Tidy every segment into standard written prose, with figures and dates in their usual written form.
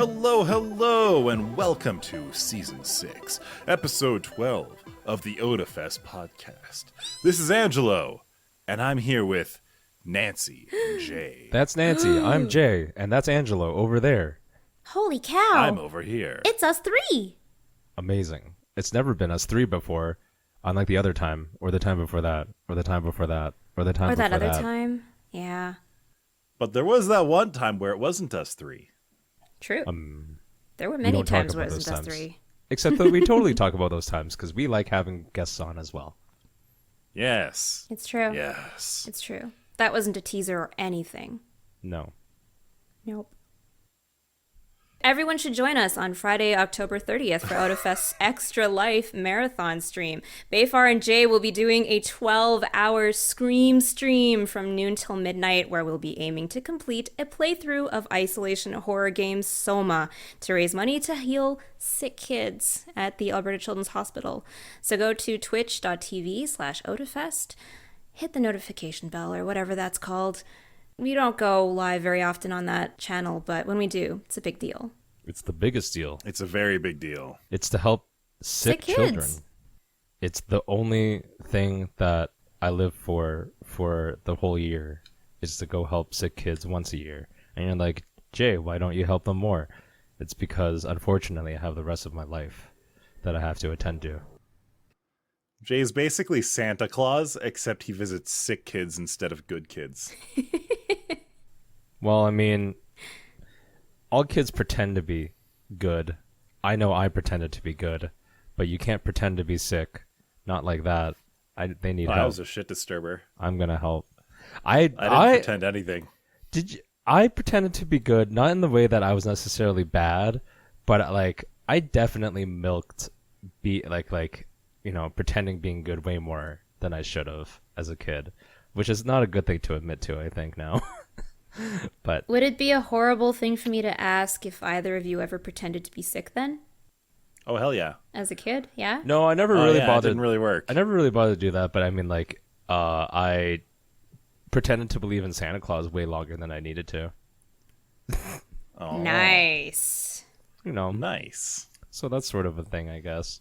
Hello, and welcome to Season 6, Episode 12 of the Otafest podcast. This is Angelo, and I'm here with Nancy and Jay. That's Nancy, I'm Jay, and that's Angelo over there. Holy cow. I'm over here. It's us three. Amazing. It's never been us three before, unlike the other time, or the time before that, or the time before that, or the time or before that that. other time. Yeah. But there was that one time where it wasn't us three. True. There were We many don't talk times where it about wasn't those us times. three. Except that we totally talk about those times, because we like having guests on as well. Yes. It's true. Yes. It's true. That wasn't a teaser or anything. No. Nope. Everyone should join us on Friday, October 30th for Otafest's Extra Life Marathon stream. Bayfar and Jay will be doing a 12-hour Scream stream from noon till midnight, where we'll be aiming to complete a playthrough of isolation horror game Soma to raise money to heal sick kids at the Alberta Children's Hospital. So go to twitch.tv/Otafest, hit the notification bell or whatever that's called. We don't go live very often on that channel, but when we do, it's a big deal. It's the biggest deal. It's a very big deal. It's to help sick kids. children. It's the only thing that I live for the whole year, is to go help sick kids once a year. And you're like, Jay, why don't you help them more? It's because, unfortunately, I have the rest of my life that I have to attend to. Jay's basically Santa Claus, except he visits sick kids instead of good kids. Well, I mean, all kids pretend to be good. I know I pretended to be good, but you can't pretend to be sick. Not like that. They need I help. was a shit disturber. I'm gonna help. I didn't pretend anything. I pretended to be good, not in the way that I was necessarily bad, but like I definitely milked pretending being good way more than I should have as a kid, which is not a good thing to admit to, I think, now. But Would it be a horrible thing for me to ask if either of you ever pretended to be sick then? Oh, hell yeah. As a kid? Yeah? no, I never really It bothered. didn't really work. I never really bothered to do that, but I mean, like, I pretended to believe in Santa Claus way longer than I needed to. Oh, Nice. nice. So that's sort of a thing, I guess.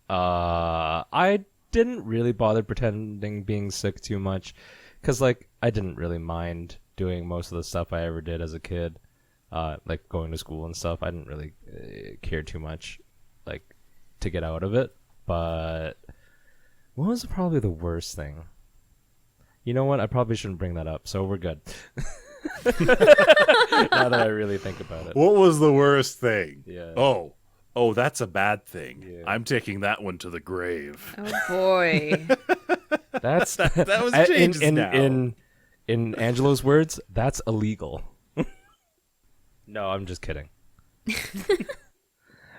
I didn't really bother pretending being sick too much, because, like, I didn't really mind doing most of the stuff I ever did as a kid, like going to school and stuff. I didn't really care too much, like, to get out of it. But what was probably the worst thing? You know what? I probably shouldn't bring that up, so we're good. Now that I really think about it. What was the worst thing? Yeah. Oh, that's a bad thing. Yeah. I'm taking that one to the grave. Oh, boy. That's That was changed now. In Angelo's words, that's illegal. No, I'm just kidding.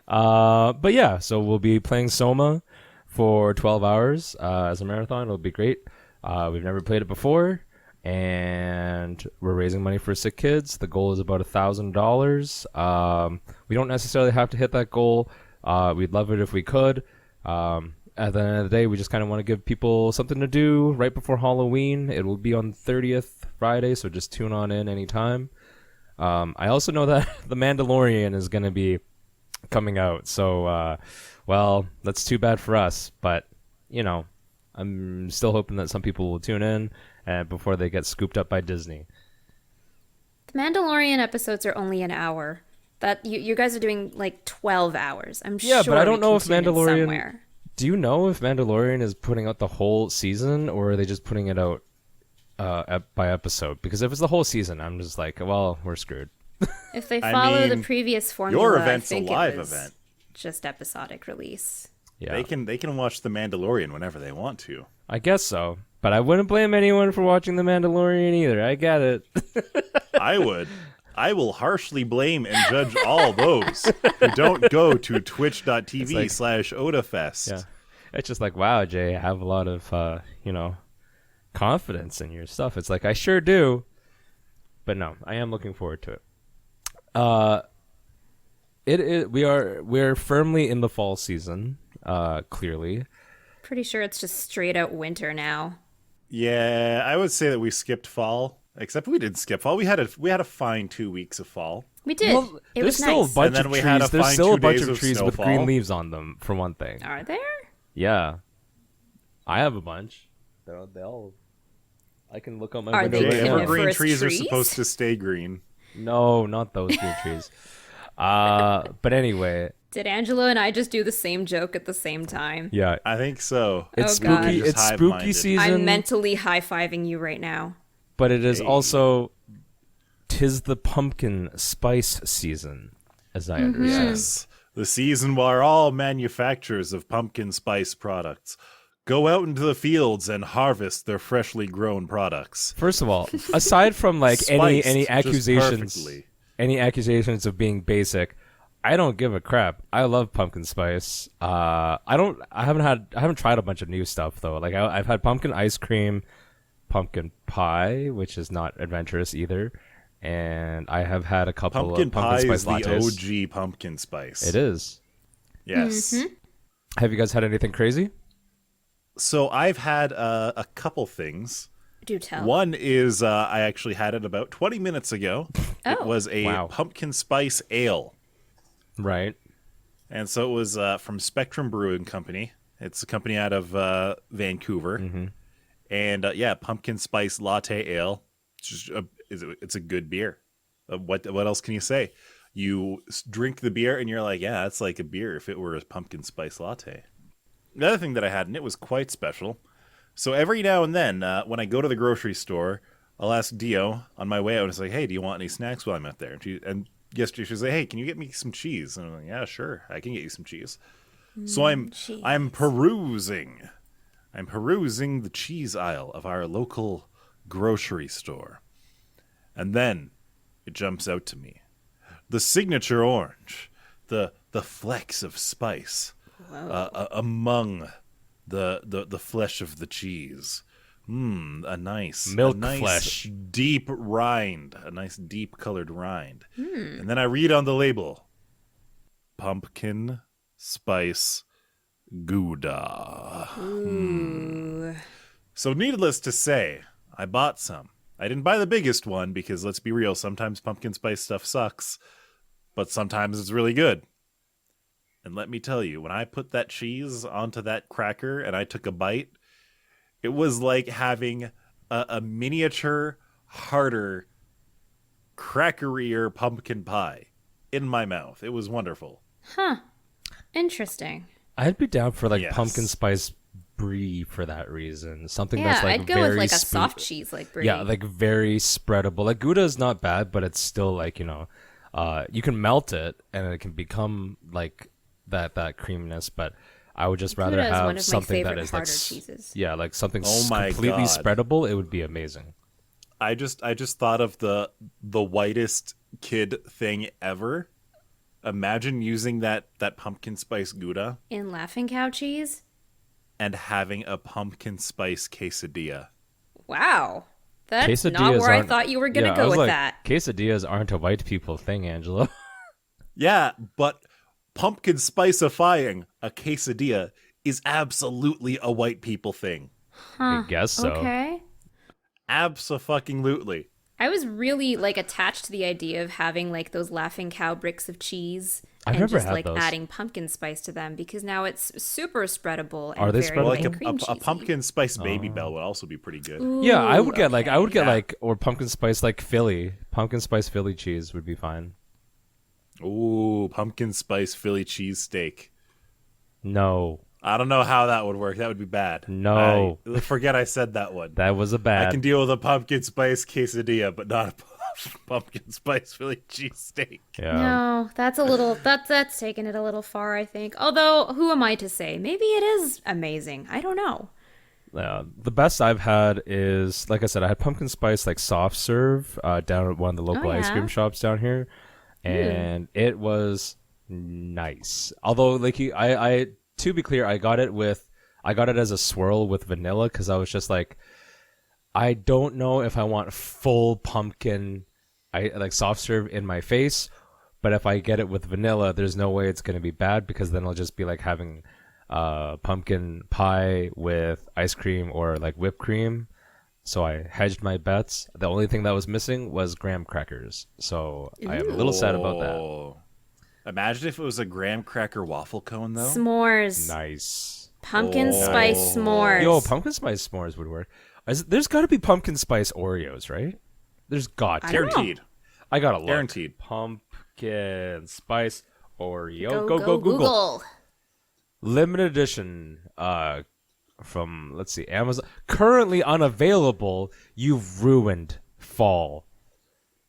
But yeah, so we'll be playing Soma for 12 hours as a marathon. It'll be great. We've never played it before, and we're raising money for sick kids. The goal is about $1,000. We don't necessarily have to hit that goal. We'd love it if we could. At the end of the day, we just kind of want to give people something to do right before Halloween. It will be on 30th Friday, so just tune on in anytime. I also know that The Mandalorian is going to be coming out, so, well, that's too bad for us, but, I'm still hoping that some people will tune in before they get scooped up by Disney. The Mandalorian episodes are only an hour. That you guys are doing like 12 hours. I'm sure. Yeah, but I don't we know can if tune in Mandalorian... somewhere. Do you know if Mandalorian is putting out the whole season, or are they just putting it out by episode? Because if it's the whole season, I'm just like, well, we're screwed. If they follow the mean, previous formula, your event's I think a live it was event. just episodic release. Yeah, They can watch The Mandalorian whenever they want to. I guess so. But I wouldn't blame anyone for watching The Mandalorian either. I get it. I would. I will harshly blame and judge all those who don't go to twitch.tv/Otafest. Yeah. It's just like, wow, Jay, I have a lot of, confidence in your stuff. It's like, I sure do. But no, I am looking forward to it. We're firmly in the fall season, clearly. Pretty sure it's just straight out winter now. Yeah, I would say that we skipped fall Except we didn't skip fall. We had a fine 2 weeks of fall. We did. Well, It there's was still nice. a bunch And then of we had trees. a There's fine still a 2 bunch days of of trees with snowfall. green leaves on them, for one thing. Are there? Yeah, I have a bunch. They all. I can look out my Are window they right now. Evergreen coniferous trees are trees? supposed to stay green. No, not those green trees. But anyway, Did Angelo and I just do the same joke at the same time? yeah, I think so. it's Oh, God. spooky. Just It's spooky hive-minded. season. I'm mentally high-fiving you right now. But it is Hey. also 'tis the pumpkin spice season, as I understand. Yes. The season where all manufacturers of pumpkin spice products go out into the fields and harvest their freshly grown products. First of all, aside from like any Spiced just accusations, perfectly. any accusations of being basic, I don't give a crap. I love pumpkin spice. I haven't tried a bunch of new stuff though. Like I've had pumpkin ice cream, pumpkin pie, which is not adventurous either, and I have had a couple Pumpkin of pie pumpkin is spice the lattes. OG pumpkin spice. It is. Yes. Have you guys had anything crazy? So I've had a couple things. Do tell. One is I actually had it about 20 minutes ago. It Oh. was a Wow. pumpkin spice ale. Right. And so it was from Spectrum Brewing Company. It's a company out of Vancouver. And yeah, pumpkin spice latte ale. It's a good beer. What else can you say? You drink the beer and you're like, yeah, it's like a beer if it were a pumpkin spice latte. The other thing that I had, and it was quite special. So every now and then, when I go to the grocery store, I'll ask Dio on my way out, and it's like, hey, do you want any snacks while I'm out there? And yesterday she was like, hey, can you get me some cheese? And I'm like, yeah, sure, I can get you some cheese. So I'm perusing the cheese aisle of our local grocery store. And then it jumps out to me. The signature orange, the flecks of spice among the flesh of the cheese. A nice Milk a nice flesh. deep rind, a nice deep colored rind. And then I read on the label, pumpkin spice Gouda. Ooh. So needless to say, I bought some. I didn't buy the biggest one because let's be real, sometimes pumpkin spice stuff sucks, but sometimes it's really good. And let me tell you, when I put that cheese onto that cracker and I took a bite, it was like having a miniature, harder, crackerier pumpkin pie in my mouth. It was wonderful. Huh. Interesting. I'd be down for like Yes. pumpkin spice brie for that reason. Something Yeah, that's like I'd go very with like a spe- soft cheese like brie. Yeah, like very spreadable. Like Gouda is not bad, but it's still like, you can melt it and it can become like that creaminess, but I would just rather Gouda is one have of my something that favorite is like harder cheeses. yeah, like something Oh my completely God. spreadable. It would be amazing. I just thought of the whitest kid thing ever. Imagine using that pumpkin spice Gouda In Laughing Cow cheese? and having a pumpkin spice quesadilla. Wow. That's not Quesadillas where I aren't- thought you were going to yeah, I go was with like, that. Quesadillas aren't a white people thing, Angelo. Yeah, but pumpkin spiceifying a quesadilla is absolutely a white people thing. I guess so. Okay. Abso-fucking-lutely. I was really like attached to the idea of having like those Laughing Cow bricks of cheese I've and never just had like those. adding pumpkin spice to them because now it's super spreadable and Are they very spreadable? Like like, cream a cheesy. pumpkin spice baby bell would also be pretty good. Yeah, I would Ooh, get like Yeah. or pumpkin spice like Philly. Pumpkin spice Philly cheese would be fine. Ooh, pumpkin spice Philly cheesesteak. No. I don't know how that would work. That would be bad. No. Forget I said that one. That was a I bad. can deal with a pumpkin spice quesadilla, but not a pumpkin spice Philly cheesesteak. Yeah. No, that's a little that's taking it a little far, I think. Although, who am I to say? Maybe it is amazing. I don't know. The best I've had is, like I said, I had pumpkin spice like soft serve down at one of the local ice yeah? cream shops down here, and it was nice. Although, like I to be clear, I got it as a swirl with vanilla because I was just like, I don't know if I want full pumpkin, like soft serve in my face, but if I get it with vanilla, there's no way it's gonna be bad because then I'll just be like having pumpkin pie with ice cream or like whipped cream. so I hedged my bets. The only thing that was missing was graham crackers. So I am a little sad about that. Oh. Imagine if it was a graham cracker waffle cone, though. S'mores. Nice. Pumpkin spice s'mores. Yo, pumpkin spice s'mores would work. There's got to be pumpkin spice Oreos, right? There's got to. Guaranteed. I gotta look. Guaranteed. Pumpkin spice Oreo. Go, Google. Limited edition. From let's see, Amazon. Currently unavailable. You've ruined fall.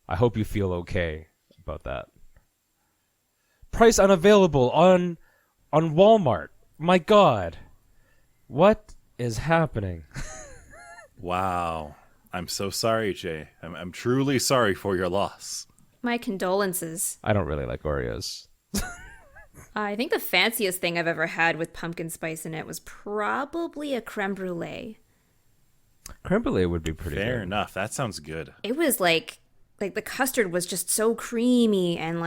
I hope you feel okay about that. Price unavailable on Walmart. My God, what is happening? Wow. I'm so sorry, Jay. I'm truly sorry for your loss. My condolences. I don't really like Oreos. I think the fanciest thing I've ever had with pumpkin spice in it was probably a creme brulee. Creme brulee would be pretty Fair good. enough. That sounds good. It was like the custard was just so creamy and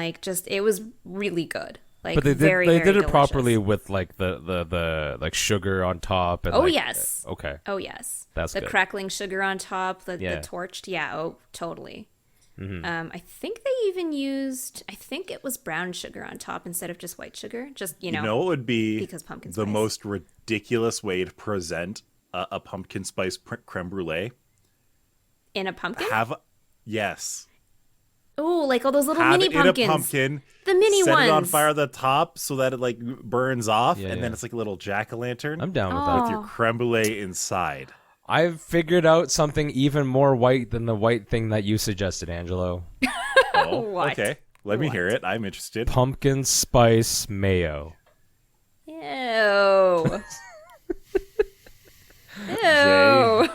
it was really good. Like, But they very, did very it delicious. properly with like the like sugar on top. And Oh, like, yes. Okay. Oh, yes. That's the good. crackling sugar on top, the Yeah. torched. Yeah, oh, totally. Mm-hmm. I think they even used, I think it was brown sugar on top instead of just white sugar. Just, You know what would be because pumpkin the spice. most ridiculous way to present a pumpkin spice creme brulee? In a pumpkin? Yes. Oh, like all those little Have mini it in pumpkins. a pumpkin. The mini set ones. it on fire at the top so that it like burns off, Yeah, and then yeah. it's like a little jack-o'-lantern I'm down with Oh. that. with your creme brulee inside. I've figured out something even more white than the white thing that you suggested, Angelo. Oh, What? okay. Let me What? hear it. I'm interested. Pumpkin spice mayo. Ew. Ew.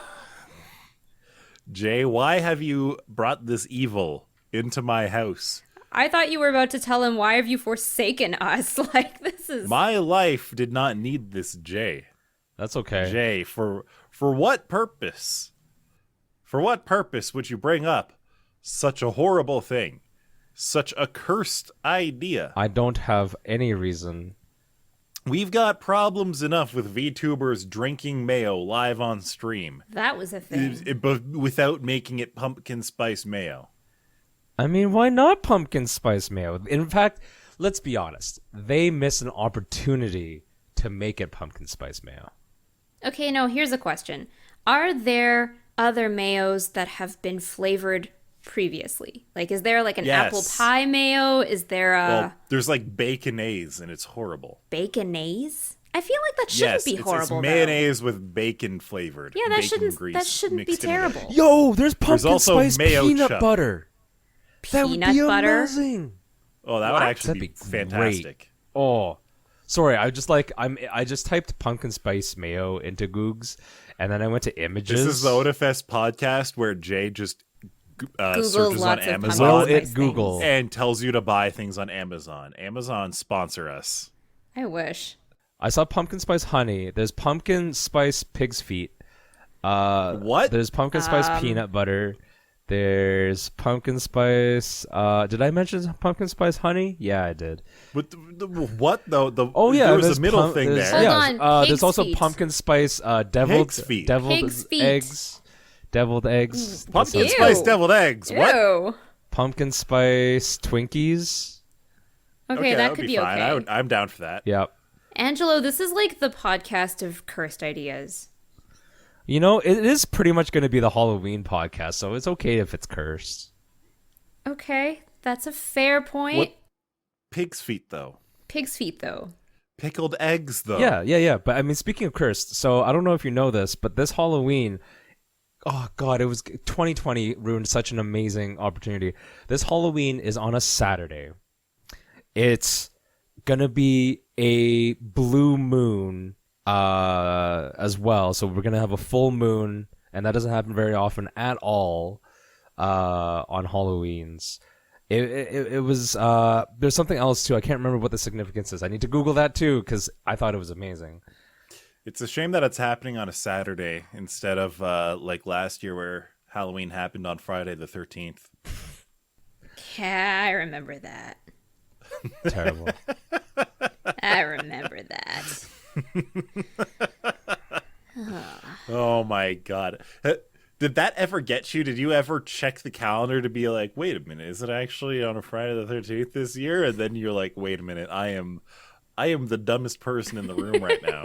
Jay, why have you brought this evil into my house? I thought you were about to tell him, why have you forsaken us? Like, this is... My life did not need this, Jay. That's okay. Jay, for what purpose? For what purpose would you bring up such a horrible thing? Such a cursed idea? I don't have any reason. We've got problems enough with VTubers drinking mayo live on stream, That was a thing. but without making it pumpkin spice mayo. I mean, why not pumpkin spice mayo? In fact, let's be honest. They missed an opportunity to make it pumpkin spice mayo. Okay, no, here's a question. Are there other mayos that have been flavored previously? Like, is there like an Yes. apple pie mayo? Is there a Well, there's like baconaise, and it's horrible. baconaise? I feel like that shouldn't Yes, be it's horrible, mayonnaise with bacon flavored. though. Yeah, bacon grease that shouldn't be mixed into it. terrible. Yo, there's pumpkin also spice mayo peanut chuck. butter. That would Peanut be butter? amazing. Oh, that would actually That'd be be great. fantastic. Oh, sorry. I just typed pumpkin spice mayo into Googs, and then I went to images. This is the Otafest podcast where Jay just Googles searches on lots of Amazon Will pumpkin it spice Google? things. and tells you to buy things on Amazon. Amazon sponsor us. I wish. I saw pumpkin spice honey. There's pumpkin spice pig's feet. What? There's pumpkin spice peanut butter. There's pumpkin spice. Did I mention pumpkin spice honey? Yeah, I did. But what though? Oh yeah, there was there's a middle thing there's- there. Hold Yeah, on, there's pig's also feet. pumpkin spice deviled Pig's feet. Pig's feet. eggs. Deviled eggs. Pumpkin Ew. spice deviled eggs. What? Ew. Pumpkin spice Twinkies. Okay, that would could be fine. okay. I'm down for that. Yep. Angelo, this is like the podcast of cursed ideas. You know, it is pretty much going to be the Halloween podcast, so it's okay if it's cursed. Okay, that's a fair point. What? Pig's feet though. Pig's feet, though. Pickled eggs though. Yeah. But I mean, speaking of cursed, so I don't know if you know this, but this Halloween, oh God, it was 2020 ruined such an amazing opportunity. This Halloween is on a Saturday. It's gonna be a blue moon as well, so we're gonna have a full moon, and that doesn't happen very often at all on Halloweens. It was there's something else too. I can't remember what the significance is. I need to Google that too because I thought it was amazing. It's a shame that it's happening on a Saturday instead of like last year where Halloween happened on Friday the 13th. Yeah, I remember that. Terrible. I remember that. Oh my God. Did that ever get you? Did you ever check the calendar to be like, wait a minute, is it actually on a Friday the 13th this year? And then you're like, wait a minute, I am the dumbest person in the room right now.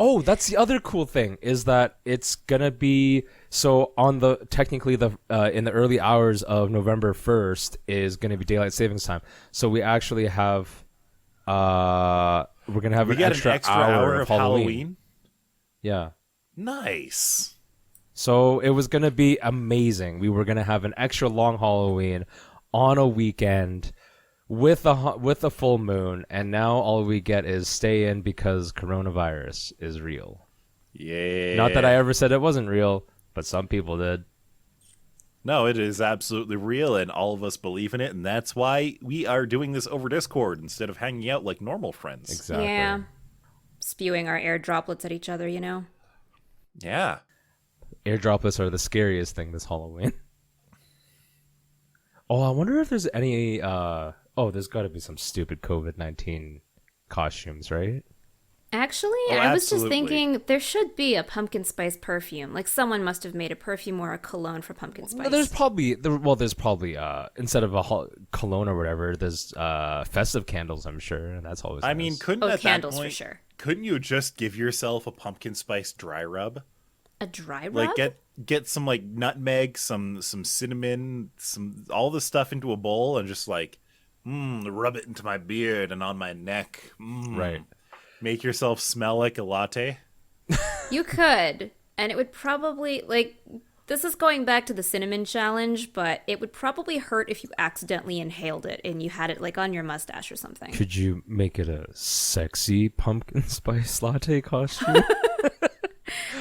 Oh, that's the other cool thing is that it's gonna be so on the technically the in the early hours of November 1st is gonna be daylight savings time. So we actually have we're gonna have We an got extra, an extra hour of Halloween. Yeah. Nice. So it was gonna be amazing. We were gonna have an extra long Halloween on a weekend with a full moon, and now all we get is stay in because coronavirus is real. Yeah. Not that I ever said it wasn't real, but some people did. No, it is absolutely real, and all of us believe in it, and that's why we are doing this over Discord instead of hanging out like normal friends. Exactly. Yeah. Spewing our air droplets at each other, you know? Yeah. Air droplets are the scariest thing this Halloween. Oh, I wonder if there's any there's got to be some stupid COVID-19 costumes, right? Actually, Oh, I was just absolutely. thinking there should be a pumpkin spice perfume. Like someone must have made a perfume or a cologne for pumpkin spice. There's probably instead of a cologne or whatever, there's festive candles, I'm sure, and that's always I nice. mean, couldn't Oh, at candles that for point, sure. couldn't you just give yourself a pumpkin spice dry rub? A dry rub? Like get some like nutmeg, some cinnamon, some all this stuff into a bowl and just like rub it into my beard and on my neck. Right. Make yourself smell like a latte. You could, and it would probably this is going back to the cinnamon challenge, but it would probably hurt if you accidentally inhaled it and you had it like on your mustache or something. Could you make it a sexy pumpkin spice latte costume?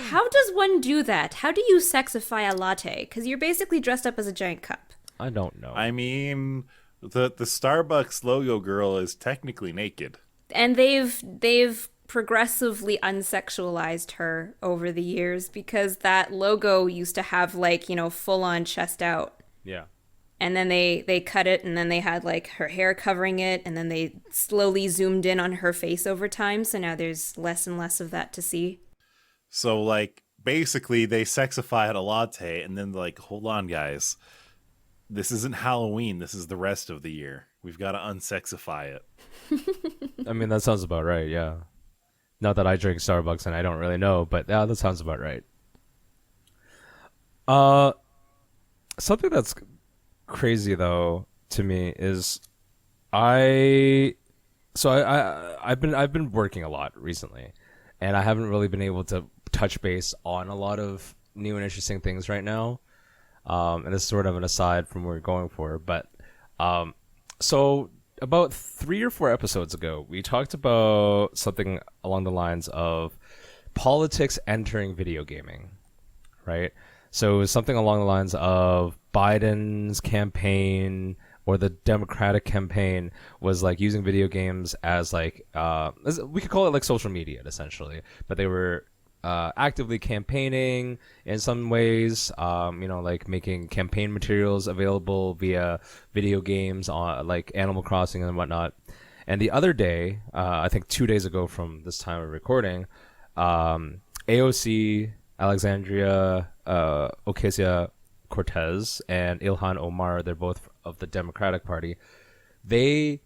How does one do that? How do you sexify a latte? Because you're basically dressed up as a giant cup. I don't know. I mean, the Starbucks logo girl is technically naked. And they've progressively unsexualized her over the years because that logo used to have full on chest out. Yeah. And then they cut it, and then they had like her hair covering it, and then they slowly zoomed in on her face over time, so now there's less and less of that to see. So like basically they sexified a latte and then like, hold on guys. This isn't Halloween, this is the rest of the year. We've got to unsexify it. I mean, that sounds about right, yeah. Not that I drink Starbucks and I don't really know, but yeah, that sounds about right. Something that's crazy though to me is I've been working a lot recently, and I haven't really been able to touch base on a lot of new and interesting things right now. And it's sort of an aside from what we're going for, but so about 3 or 4 episodes ago, we talked about something along the lines of politics entering video gaming, right? So it was something along the lines of Biden's campaign or the Democratic campaign was like using video games as like we could call it like social media essentially, but they were actively campaigning in some ways, like making campaign materials available via video games on like Animal Crossing and whatnot. And the other day, I think 2 days ago from this time of recording, AOC, Alexandria Ocasio-Cortez, and Ilhan Omar, they're both of the Democratic Party, they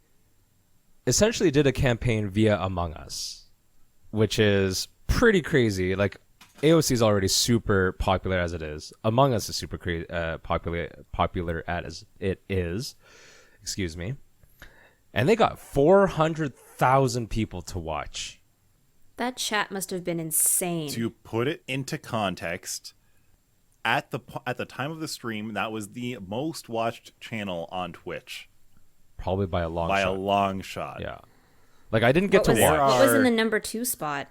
essentially did a campaign via Among Us, which is pretty crazy. Like, AOC is already super popular as it is. Among Us is super popular as it is. Excuse me. And they got 400,000 people to watch. That chat must have been insane. To put it into context, at the time of the stream, that was the most watched channel on Twitch. Probably by a long shot. Yeah. Like, I didn't get to watch. What was in the number 2 spot?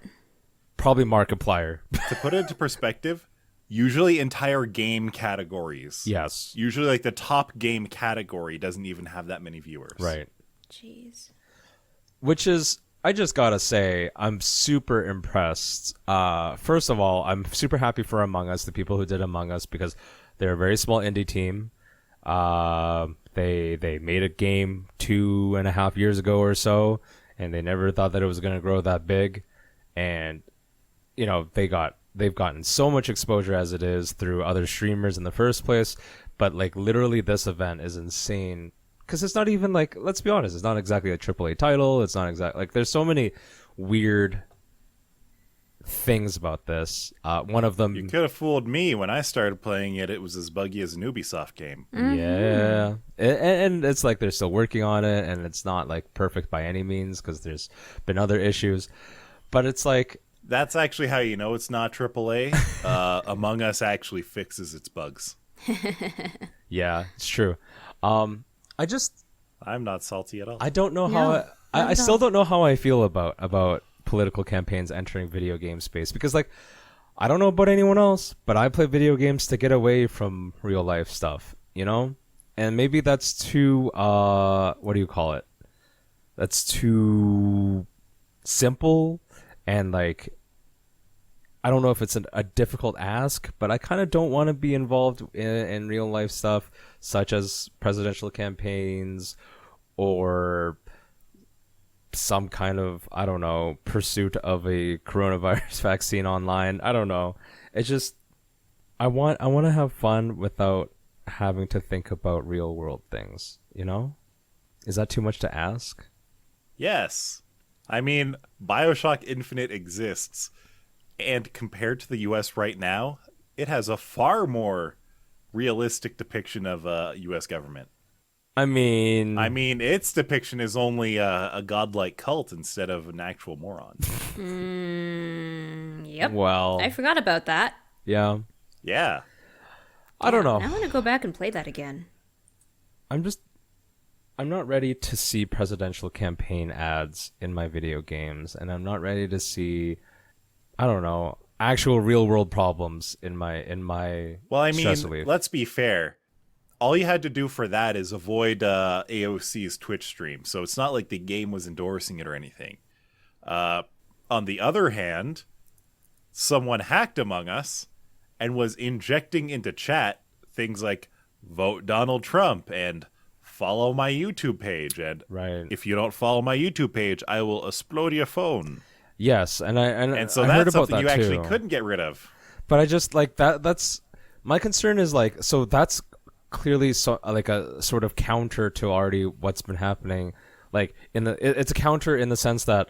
Probably Markiplier. To put it into perspective, usually entire game categories. Yes. Usually like the top game category doesn't even have that many viewers. Right. Jeez. Which is, I just gotta say, I'm super impressed. First of all, I'm super happy for Among Us, the people who did Among Us, because they're a very small indie team. They made a game 2.5 years ago or so, and they never thought that it was going to grow that big. And, they got they've gotten so much exposure as it is through other streamers in the first place. But like literally, this event is insane because it's not even like, let's be honest, it's not exactly a AAA title. It's not exactly like, there's so many weird things about this. One of them, You could have fooled me when I started playing it. It was as buggy as an Ubisoft game. yeah, and it's like they're still working on it, and it's not like perfect by any means because there's been other issues. But it's like, That's actually how you know it's not AAA. Among Us actually fixes its bugs. yeah, it's true. I just, I'm not salty at all. I don't know No, how not I at still all. don't know how I feel about political campaigns entering video game space, because like, I don't know about anyone else, but I play video games to get away from real life stuff, you know? And maybe that's too what do you call it? That's too simple, and like, I don't know if it's a difficult ask, but I kind of don't want to be involved in real life stuff such as presidential campaigns or some kind of, I don't know, pursuit of a coronavirus vaccine online. I don't know. It's just, I want to have fun without having to think about real world things, you know? Is that too much to ask? Yes. I mean, BioShock Infinite exists, and compared to the US right now, it has a far more realistic depiction of US government. I mean, Its depiction is only a godlike cult instead of an actual moron. Yep. well, I forgot about that. yeah. Yeah. I don't know. I want to go back and play that again. I'm not ready to see presidential campaign ads in my video games, and I'm not ready to see, I don't know, actual real world problems in my Well, I stress mean, relief. let's be fair. All you had to do for that is avoid AOC's Twitch stream. So it's not like the game was endorsing it or anything. On the other hand, someone hacked Among Us and was injecting into chat things like vote Donald Trump and follow my YouTube page. And Right. if you don't follow my YouTube page, I will explode your phone. Yes, and And so I heard that's about something that you too. actually couldn't get rid of. But I just like that. That's my concern is like, so that's clearly like a sort of counter to already what's been happening. Like it's a counter in the sense that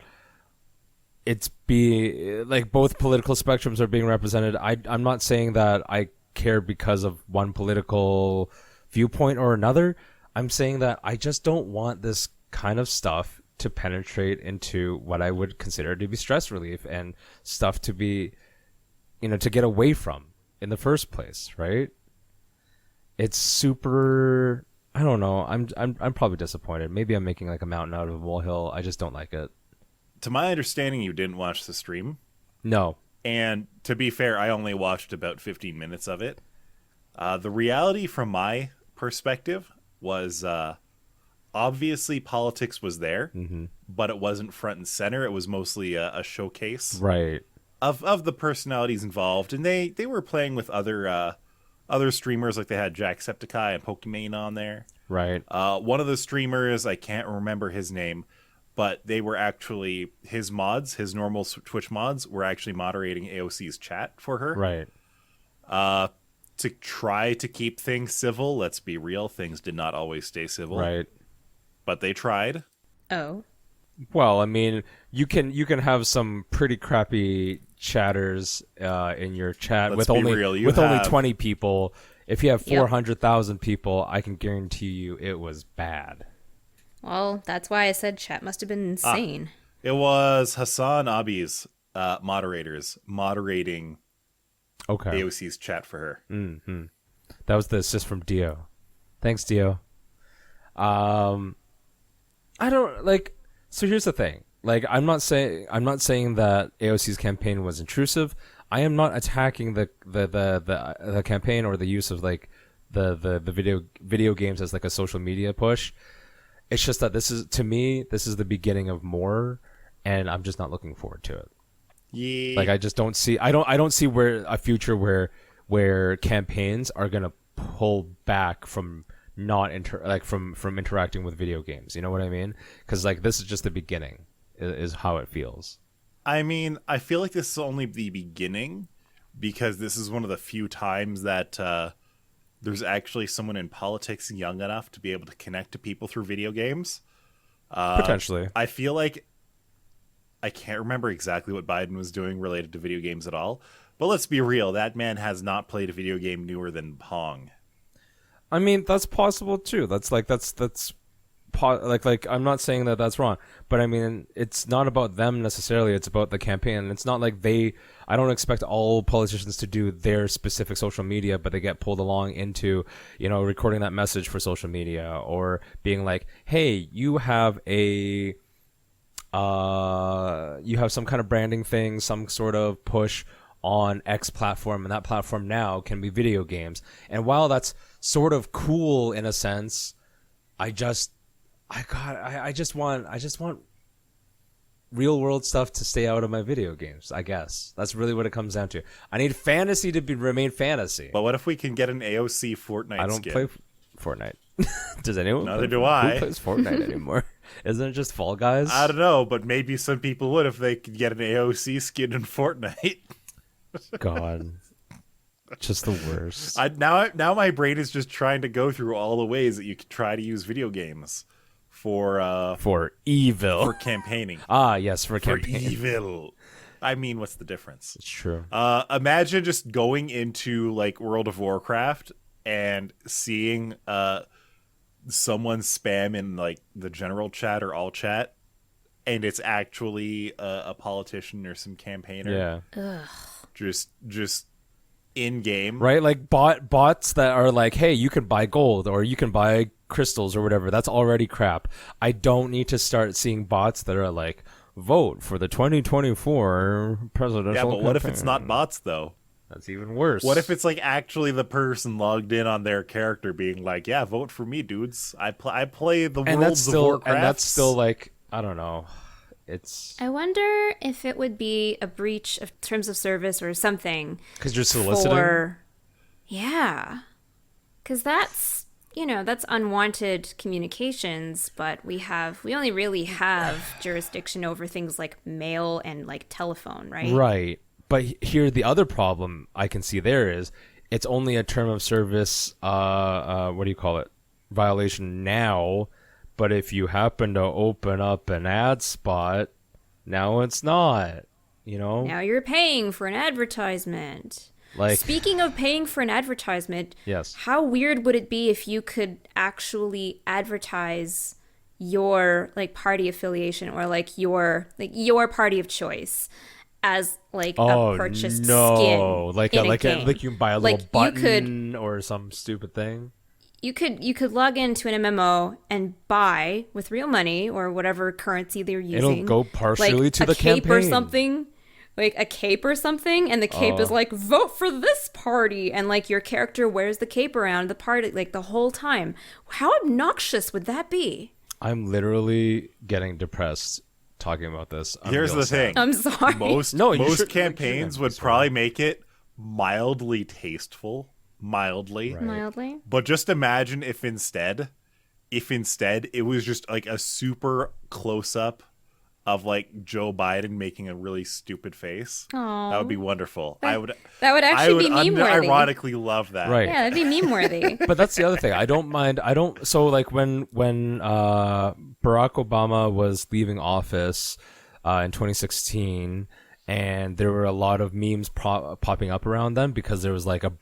like both political spectrums are being represented. I'm not saying that I care because of one political viewpoint or another. I'm saying that I just don't want this kind of stuff to penetrate into what I would consider to be stress relief and stuff to be, to get away from in the first place, right? It's super, I don't know. I'm probably disappointed. Maybe I'm making like a mountain out of a molehill. I just don't like it. To my understanding, you didn't watch the stream. No. And to be fair, I only watched about 15 minutes of it. The reality from my perspective was obviously politics was there, but it wasn't front and center. It was mostly a showcase Right. of the personalities involved. And they were playing with other streamers, like they had Jacksepticeye and Pokimane on there. Right. One of the streamers, I can't remember his name, but they were actually his mods, his normal Twitch mods, were actually moderating AOC's chat for her. Right. To try to keep things civil. Let's be real, things did not always stay civil. Right. But they tried. Oh. Well, I mean, you can have some pretty crappy chatters in your chat Let's with be only real, you with only have- 20 people. If you have Yep. 400,000 people, I can guarantee you it was bad. Well, that's why I said chat must have been insane. It was Hassan Abi's moderators moderating Okay. AOC's chat for her. That was the assist from Dio. Thanks, Dio. I don't like. So here's the thing. Like, I'm not saying that AOC's campaign was intrusive. I am not attacking the campaign or the use of like the video games as like a social media push. It's just that this is the beginning of more, and I'm just not looking forward to it. Yeah. Like, I just don't see. I don't see where a future where campaigns are gonna pull back from from interacting with video games. You know what I mean? Because like this is just the beginning, is how it feels. I mean, I feel like this is only the beginning, because this is one of the few times that there's actually someone in politics young enough to be able to connect to people through video games. Potentially. I feel like I can't remember exactly what Biden was doing related to video games at all, but let's be real, that man has not played a video game newer than Pong. I mean, that's possible too. That's I'm not saying that that's wrong, but I mean, it's not about them necessarily. It's about the campaign. And it's not like I don't expect all politicians to do their specific social media, but they get pulled along into, recording that message for social media, or being like, hey, you have some kind of branding thing, some sort of push on X platform, and that platform now can be video games. And while that's sort of cool in a sense, I just want real world stuff to stay out of my video games. I guess that's really what it comes down to. I need fantasy to remain fantasy. But what if we can get an AOC Fortnite? I don't skin? play Fortnite. Does anyone? Neither do I. Who plays Fortnite anymore? Isn't it just Fall Guys? I don't know, but maybe some people would if they could get an AOC skin in Fortnite. God. Just the worst. Now my brain is just trying to go through all the ways that you could try to use video games for evil, for campaigning. Yes, for campaigning. For evil. I mean, what's the difference? It's true. Imagine just going into like World of Warcraft and seeing someone spam in like the general chat or all chat, and it's actually a politician or some campaigner. Yeah. Ugh. Just in game, right? Like bots that are like, hey, you can buy gold or you can buy crystals or whatever. That's already crap. I don't need to start seeing bots that are like, vote for the 2024 presidential Yeah, but what if it's campaign. not bots though? That's even worse. What if it's like actually the person logged in on their character being like, yeah, vote for me, dudes. I play the Worlds of Warcraft. And that's still like, I don't know. I wonder if it would be a breach of terms of service or something. Because you're soliciting? Yeah. Because that's unwanted communications, but we only really have jurisdiction over things like mail and like telephone, right? Right. But here, the other problem I can see there is it's only a term of service, violation now. But if you happen to open up an ad spot, now it's not, Now you're paying for an advertisement. Like, speaking of paying for an advertisement, yes. How weird would it be if you could actually advertise your like party affiliation or like your party of choice as like a purchased skin? Like in a like game. you can buy a little button or some stupid thing. You could log into an MMO and buy with real money or whatever currency they're using. It'll go partially like to the campaign. Cape or something. Like a cape or something, and the cape is like, vote for this party, and like your character wears the cape around the party like the whole time. How obnoxious would that be? I'm literally getting depressed talking about this. Here's the thing. I'm sorry. Most campaigns would probably make it mildly tasteful. Mildly. Right. Mildly. But just imagine if instead it was just like a super close up of like Joe Biden making a really stupid face. Aww. That would be wonderfar. That would actually be meme worthy. Ironically love that. Right. Yeah, that'd be meme worthy. But that's the other thing. So like when Barack Obama was leaving office in 2016, and there were a lot of memes popping up around them because there was like a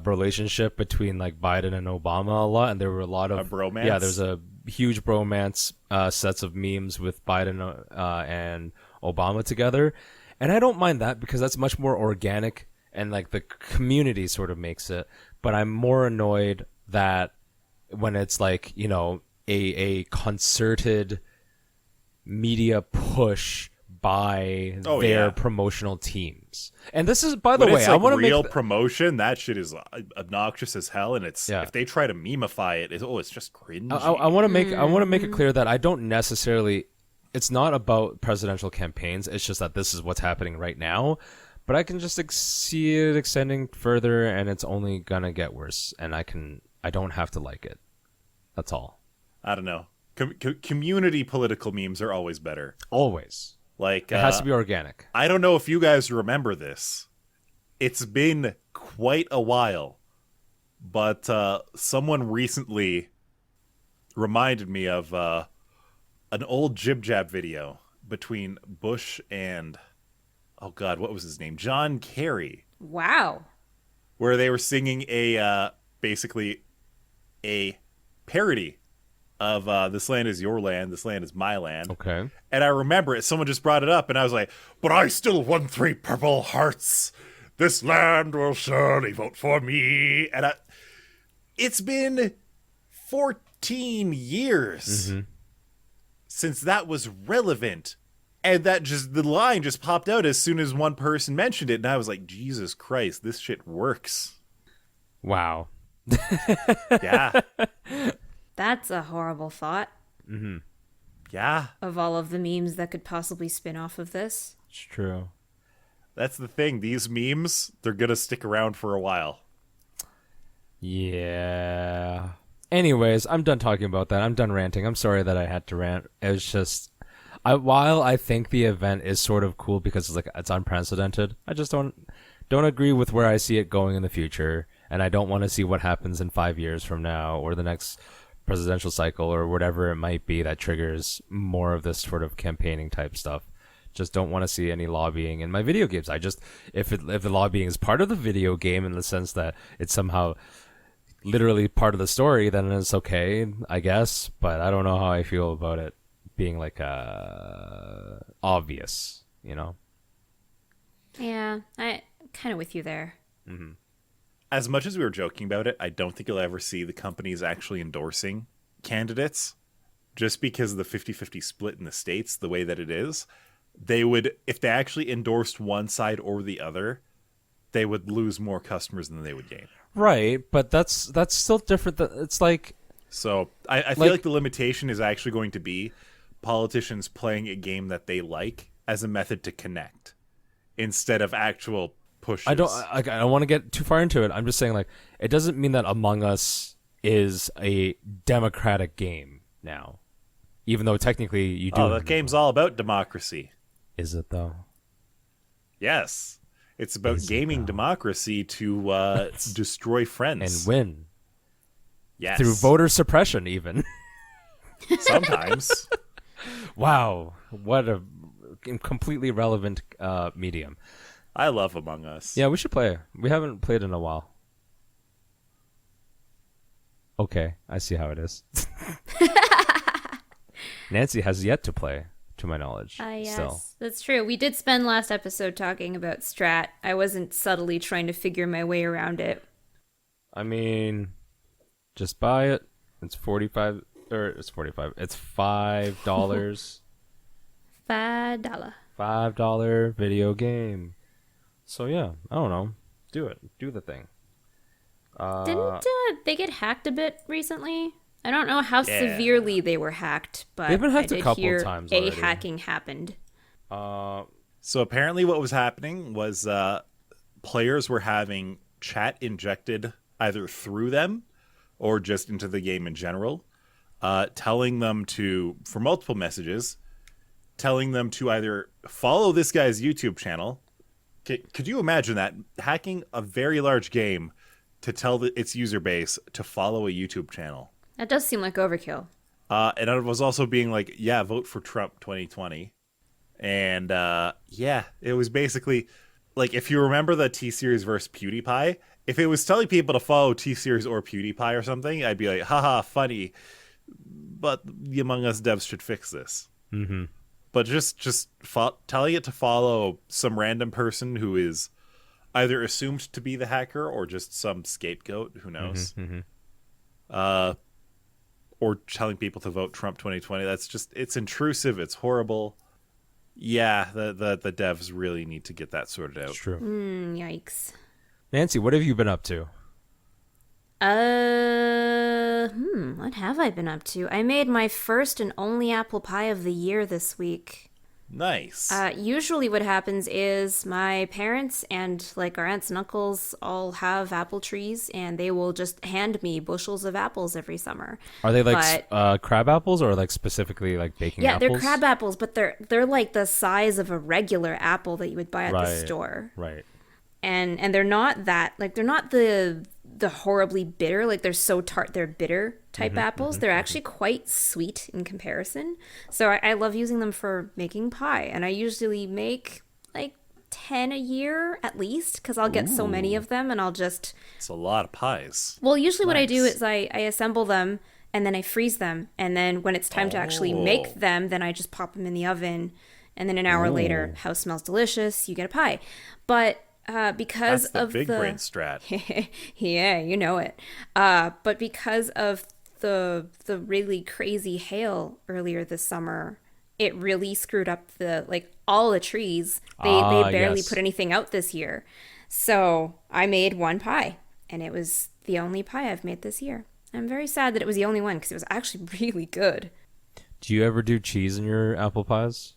relationship between like Biden and Obama a lot, and there were a lot of bromance. Yeah, there's a huge bromance sets of memes with Biden and Obama together, and I don't mind that because that's much more organic and like the community sort of makes it. But I'm more annoyed that when it's like a concerted media push by their promotional teams. And this is, by the way, I want to make real promotion. That shit is obnoxious as hell, and it's if they try to memify it, it's just cringy. I want to make it clear that I don't necessarily. It's not about presidential campaigns. It's just that this is what's happening right now. But I can just see it extending further, and it's only gonna get worse. And I don't have to like it. That's all. I don't know. Community political memes are always better. Always. Like it has to be organic. I don't know if you guys remember this. It's been quite a while, but someone recently reminded me of an old Jib Jab video between Bush and, oh God, what was his name? John Kerry, Wow. where they were singing basically a parody of "This Land Is Your Land, This Land Is My Land." Okay. And I remember it. Someone just brought it up, and I was like, "But I still won 3 purple hearts. This land will surely vote for me." And it's been 14 years since that was relevant. And the line just popped out as soon as one person mentioned it. And I was like, Jesus Christ, this shit works. Wow. Yeah. That's a horrible thought Yeah. of all of the memes that could possibly spin off of this. It's true. That's the thing. These memes, they're going to stick around for a while. Yeah. Anyways, I'm done talking about that. I'm done ranting. I'm sorry that I had to rant. It was just, while I think the event is sort of cool because it's unprecedented, I just don't agree with where I see it going in the future, and I don't want to see what happens in 5 years from now or the next presidential cycle or whatever it might be that triggers more of this sort of campaigning type stuff. Just don't want to see any lobbying in my video games. If the lobbying is part of the video game in the sense that it's somehow literally part of the story, then it's okay, I guess. But I don't know how I feel about it being like obvious, you know? Yeah, I kind of with you there. As much as we were joking about it, I don't think you'll ever see the companies actually endorsing candidates just because of the 50-50 split in the States, the way that it is. They would, if they actually endorsed one side or the other, they would lose more customers than they would gain. Right, but that's still different. It's like... So I feel like the limitation is actually going to be politicians playing a game that they like as a method to connect instead of actual pushes. I don't want to get too far into it. I'm just saying, like, it doesn't mean that Among Us is a democratic game now, even though technically you do. Oh, the game's all about democracy. Is it though? Yes, it's about gaming democracy to destroy friends and win. Yes, Through voter suppression, even. Sometimes. Wow, what a completely relevant medium. I love Among Us. Yeah, we should play. We haven't played in a while. Okay, I see how it is. Nancy has yet to play, to my knowledge. Yes, still. that's true. We did spend last episode talking about Strat. I wasn't subtly trying to figure my way around it. I mean, just buy it. It's $45. It's $45. It's $5. $5. $5 video game. So yeah, I don't know. Do it. Do the thing. Didn't they get hacked a bit recently? I don't know how severely they were hacked, but They've been hacked I a did couple hear times a already. hacking happened. So apparently what was happening was players were having chat injected either through them or just into the game in general, telling them for multiple messages, telling them to either follow this guy's YouTube channel. Could you imagine that? Hacking a very large game to tell its user base to follow a YouTube channel. That does seem like overkill. And it was also being like, yeah, vote for Trump 2020. And yeah, it was basically like, if you remember the T-Series versus PewDiePie, if it was telling people to follow T-Series or PewDiePie or something, I'd be like, haha, funny. But the Among Us devs should fix this. Mm-hmm. But just telling it to follow some random person who is either assumed to be the hacker or just some scapegoat, who knows? Mm-hmm. Or telling people to vote Trump 2020. It's intrusive. It's horrible. Yeah, the devs really need to get that sorted out. It's true. Yikes. Nancy, what have you been up to? What have I been up to? I made my first and only apple pie of the year this week. Nice. Usually what happens is my parents and like our aunts and uncles all have apple trees, and they will just hand me bushels of apples every summer. Are they like crab apples or like specifically like baking apples? Yeah, they're crab apples, but they're like the size of a regular apple that you would buy at the store. Right. and they're not that like they're not the horribly bitter, like they're so tart they're bitter type apples. They're actually quite sweet in comparison. So I love using them for making pie, and I usually make like 10 a year at least, because I'll get so many of them, and I'll just It's a lot of pies. well, usually what I do Nice. is I assemble them and then I freeze them, and then when it's time to actually make Oh. them, then I just pop them in the oven, and then an hour later, house smells delicious, you get a pie. But because That's the of big the brain strat. yeah, you know it. But because of the really crazy hail earlier this summer, it really screwed up the like all the trees. They barely Yes. put anything out this year. So I made one pie, and it was the only pie I've made this year. I'm very sad that it was the only one because it was actually really good. Do you ever do cheese in your apple pies?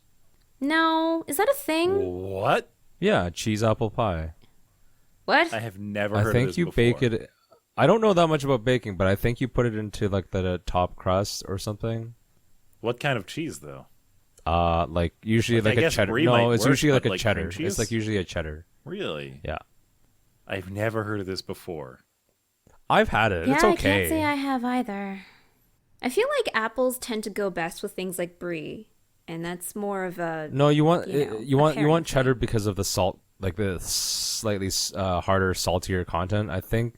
No, is that a thing? What? Yeah, cheese apple pie. What? I have never I heard of think this you before. bake it. I don't know that much about baking, but I think you put it into like the top crust or something. What kind of cheese, though? Like usually Like, I like a guess cheddar. brie No, might it's work, usually like but, a like, cheddar. cream cheese? It's like usually a cheddar. Really? Yeah, I've never heard of this before. I've had it. Yeah, It's I okay. can't say I have either. I feel like apples tend to go best with things like brie, and that's more of a No, you want you know, you a want pairing cheddar thing. because of the salt, like the slightly harder, saltier content. I think,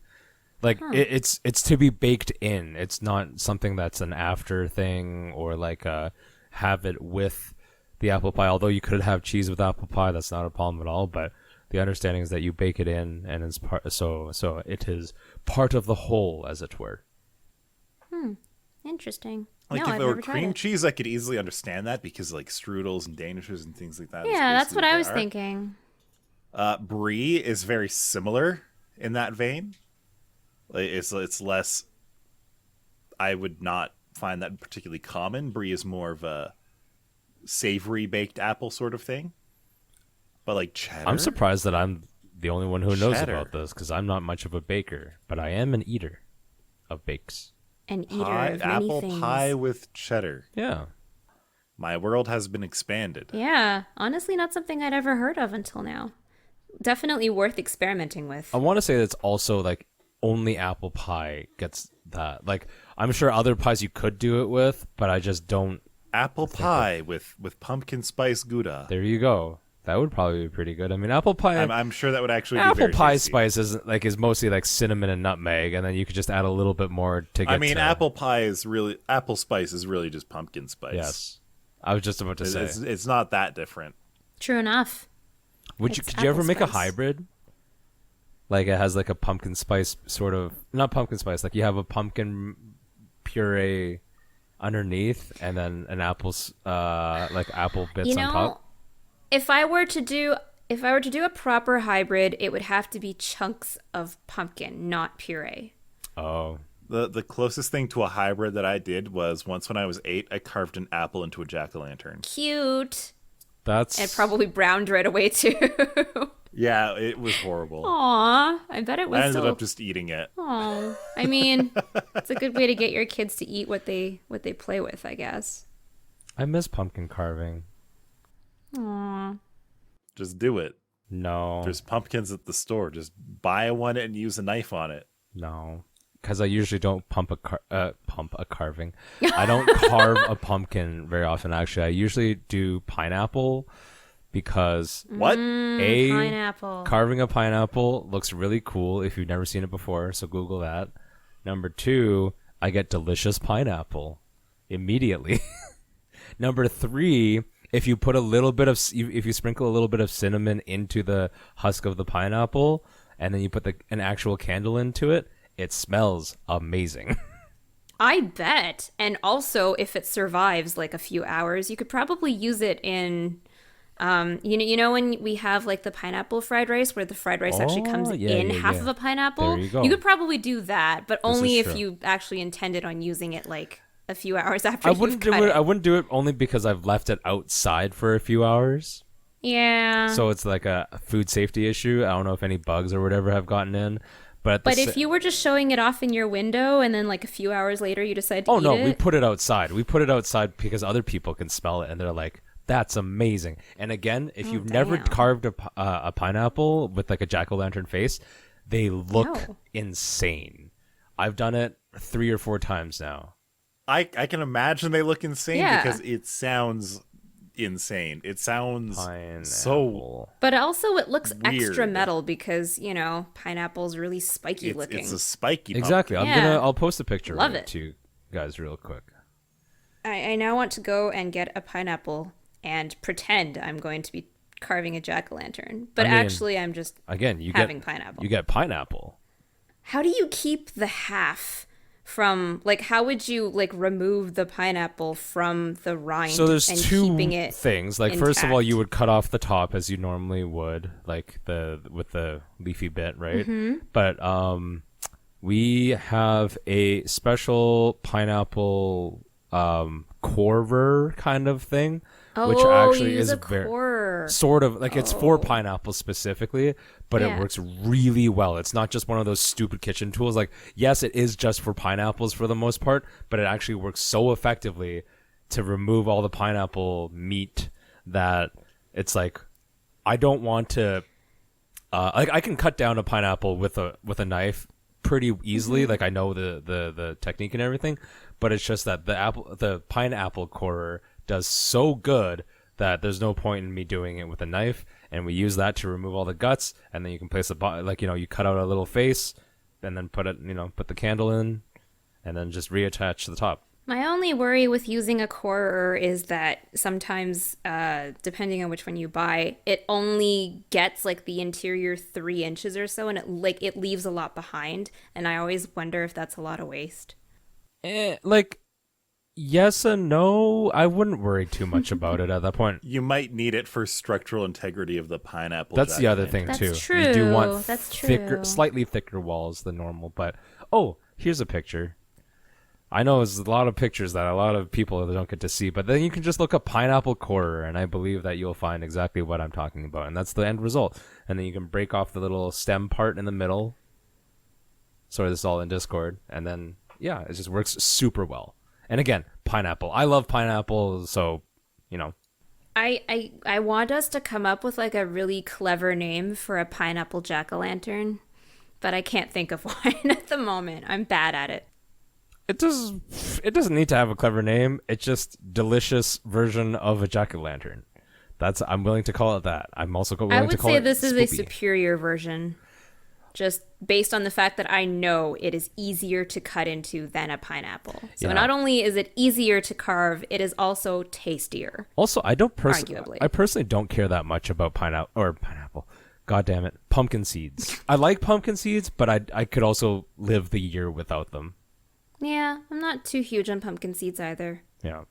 like it's to be baked in. It's not something that's an after thing or like have it with the apple pie. Although you could have cheese with apple pie, that's not a problem at all. But the understanding is that you bake it in, and it's part. So it is part of the whole, as it were. Interesting. Like no, if I've it were never tried cream it. cheese, I could easily understand that because like strudels and danishes and things like that. is Yeah, that's basically what I was they are. thinking. Brie is very similar in that vein. Like it's less. I would not find that particularly common. Brie is more of a savory baked apple sort of thing. But like cheddar, I'm surprised that I'm the only one who knows Cheddar. about this because I'm not much of a baker, but I am an eater of bakes. An eater pie, of many apple things. pie with cheddar. Yeah. My world has been expanded. Yeah, honestly, not something I'd ever heard of until now. Definitely worth experimenting with. I want to say that's also like only apple pie gets that. Like I'm sure other pies you could do it with, but I just don't. Apple pie with pumpkin spice Gouda. There you go. That would probably be pretty good. I mean, apple pie. I'm sure that would actually be apple very pie tasty. spice is mostly like cinnamon and nutmeg, and then you could just add a little bit more to get. I mean, to, apple pie is really apple spice is really just pumpkin spice. Yes, I was just about to say. It's not that different. True enough. Could you ever apple make a spice. hybrid? Like it has like a pumpkin spice sort of, not pumpkin spice. Like you have a pumpkin puree underneath, and then an apple's like apple bits You on know, top. if I were to do a proper hybrid, it would have to be chunks of pumpkin, not puree. Oh, The closest thing to a hybrid that I did was once when I was 8, I carved an apple into a jack-o'-lantern. Cute. that's It probably browned right away too. Yeah, it was horrible. Aw, I bet it was. I ended so... up just eating it. Aw. I mean, it's a good way to get your kids to eat what they play with, I guess. I miss pumpkin carving. Aw. Just do it. No, There's pumpkins at the store. Just buy one and use a knife on it. no, because I usually don't pump a carving. I don't carve a pumpkin very often. Actually, I usually do pineapple because What? Pineapple. carving a pineapple looks really cool if you've never seen it before, so Google that. Number 2, I get delicious pineapple immediately. Number 3, if you put a little bit of, if you sprinkle a little bit of cinnamon into the husk of the pineapple, and then you put an actual candle into it, it smells amazing. I bet. And also, if it survives like a few hours, you could probably use it in, you know when we have like the pineapple fried rice, where the fried rice actually comes yeah, in yeah, half yeah. of a pineapple. There you go. You could probably do that, but only is if true. you actually intended on using it like a few hours after I you've wouldn't cut do it. it. I wouldn't do it only because I've left it outside for a few hours. Yeah. So it's like a food safety issue. I don't know if any bugs or whatever have gotten in. But But if you were just showing it off in your window and then like a few hours later you decide to oh eat no, it. we put it outside. We put it outside because other people can smell it and they're like, That's amazing. And again, if you've damn. never carved a pineapple with like a jack-o'-lantern face, they look No. insane. I've done it 3 or 4 times now. I can imagine they look insane Yeah. because it sounds insane. It sounds so Pineapple. But also it looks Weird. extra metal because, pineapple's really spiky looking. it's a spiky Exactly. Yeah. I'll post a picture Love of it. it to you guys real quick. I now want to go and get a pineapple and pretend I'm going to be carving a jack-o'-lantern. But I mean, actually I'm just Again, you having get pineapple. You get pineapple. How do you keep the half from, like, how would you, like, remove the pineapple from the rind So there's and two keeping it things. Like first of all, intact? you would cut off the top as you normally would, like with the leafy bit, right? Mm-hmm. But we have a special pineapple corer kind of thing, which actually you use is a very core. sort of like it's for pineapple specifically, but it Yeah. works really well. It's not just one of those stupid kitchen tools. Like, yes, it is just for pineapples for the most part, but it actually works so effectively to remove all the pineapple meat that it's like I don't want to like I can cut down a pineapple with a knife pretty easily. Like I know the technique and everything, but it's just that the pineapple corer does so good that there's no point in me doing it with a knife, and we use that to remove all the guts, and then you can place you cut out a little face and then put the candle in and then just reattach to the top. My only worry with using a corer is that sometimes, depending on which one you buy, it only gets like the interior 3 inches or so, and it leaves a lot behind. And I always wonder if that's a lot of waste. Yes and no. I wouldn't worry too much about it at that point. You might need it for structural integrity of the pineapple. That's the other thing That's too. true. You do want That's thicker, true. slightly thicker walls than normal. But here's a picture. I know there's a lot of pictures that a lot of people don't get to see, but then you can just look up pineapple corer, and I believe that you'll find exactly what I'm talking about, and that's the end result. And then you can break off the little stem part in the middle. Sorry, this is all in Discord, and then it just works super well. And again, pineapple. I love pineapple, so I want us to come up with like a really clever name for a pineapple jack-o'-lantern, but I can't think of one at the moment. I'm bad at it. It doesn't need to have a clever name. It's just delicious version of a jack-o'-lantern. I'm willing to call it that. I'm also willing I to would call say it this is a spoopy. superior version, just based on the fact that I know it is easier to cut into than a pineapple. So Yeah. not only is it easier to carve, it is also tastier. Also, I personally don't care that much about pineapple. God damn it, pumpkin seeds. I like pumpkin seeds, but I could also live the year without them. Yeah, I'm not too huge on pumpkin seeds either. Yeah.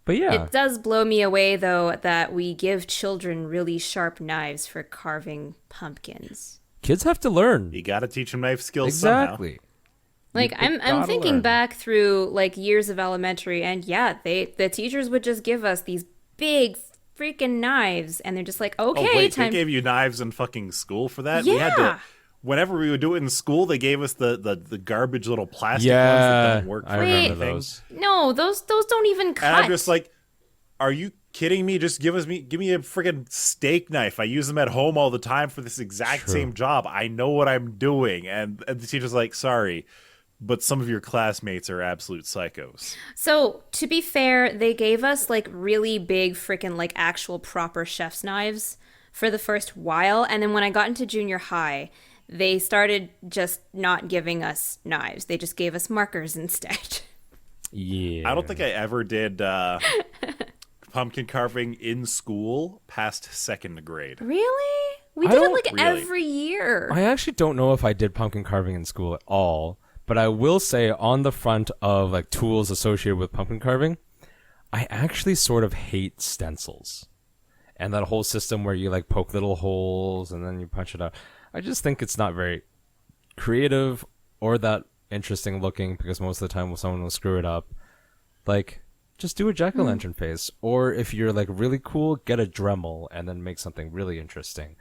But yeah. It does blow me away, though, that we give children really sharp knives for carving pumpkins. Kids have to learn. You got to teach them knife skills somehow. Exactly. Like, I'm gotta thinking learn. back through, like, years of elementary, and the teachers would just give us these big freaking knives, and they're just like, okay, Oh, wait, time. they gave you knives in fucking school for that? We had Yeah. to, whenever we would do it in school, they gave us the garbage little plastic ones Yeah, that don't work I for remember anything. those. No, those don't even cut. And I'm just like, are you kidding me? Just give me a freaking steak knife. I use them at home all the time for this exact True. same job. I know what I'm doing. And the teacher's like, sorry, but some of your classmates are absolute psychos. So, to be fair, they gave us like really big freaking like actual proper chef's knives for the first while, and then when I got into junior high, they started just not giving us knives. They just gave us markers instead. Yeah. I don't think I ever did pumpkin carving in school past second grade. Really? We I did it don't like really. every year. I actually don't know if I did pumpkin carving in school at all, but I will say on the front of like tools associated with pumpkin carving, I actually sort of hate stencils. And that whole system where you like poke little holes and then you punch it out. I just think it's not very creative or that interesting looking because most of the time someone will screw it up. Like, just do a jack-o'-lantern face. Or if you're like really cool, get a Dremel and then make something really interesting.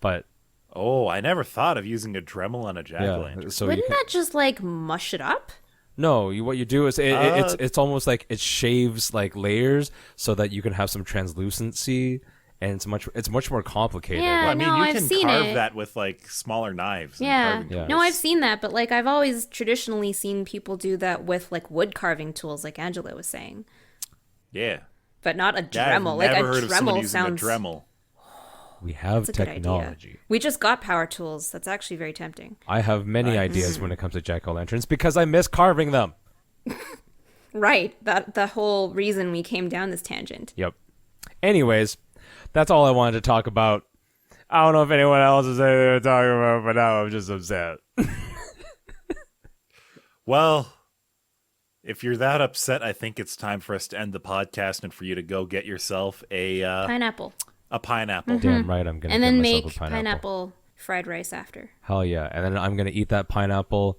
But Oh, I never thought of using a Dremel on a jack-o'-lantern. yeah, so Wouldn't that just like mush it up? No, what you do is it's almost like it shaves like layers so that you can have some translucency, and it's much more complicated. Yeah. Well, I mean, no, you I've can seen carve it. that with like smaller knives. Yeah. And carving No, tools. I've seen that, but like I've always traditionally seen people do that with like wood carving tools, like Angelo was saying, Yeah. but not a Yeah, I've Dremel. Like never a heard of someone Dremel using a sounds. Dremel. We have That's a good idea. technology. We just got power tools. That's actually very tempting. I have many Nice. ideas when it comes to jack-o'-lanterns because I miss carving them. Right. That the whole reason we came down this tangent. Yep. Anyways, that's all I wanted to talk about. I don't know if anyone else is anything to talk about, but now I'm just upset. Well, if you're that upset, I think it's time for us to end the podcast and for you to go get yourself a Pineapple. pineapple. Damn right, I'm gonna And get then myself make a pineapple. fried rice after. Hell yeah! And then I'm gonna eat that pineapple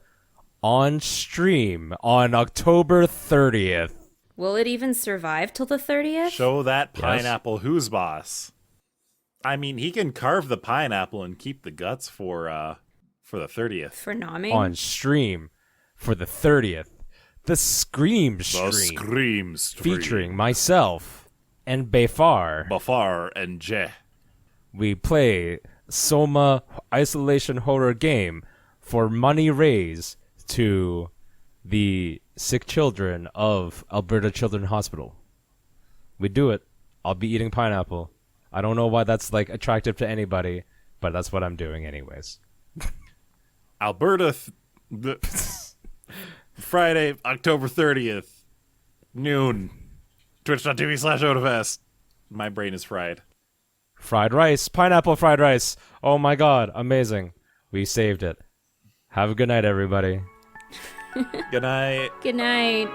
on stream on October 30th. Will it even survive till the 30th? Show that Yes. pineapple who's boss. I mean, he can carve the pineapple and keep the guts for the 30th. For nomming? On stream for the 30th. The Scream The stream Scream stream. featuring myself and Befar. Bafar and Je. We play Soma isolation horror game for money raised to the sick children of Alberta Children's Hospital. We do it. I'll be eating pineapple. I don't know why that's like attractive to anybody, but that's what I'm doing anyways. Alberta, Friday, October 30th, noon. Twitch.tv/Otafest. My brain is fried. Fried rice, pineapple fried rice. Oh my god, amazing. We saved it. Have a good night, everybody. Good night. Good night.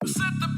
Set the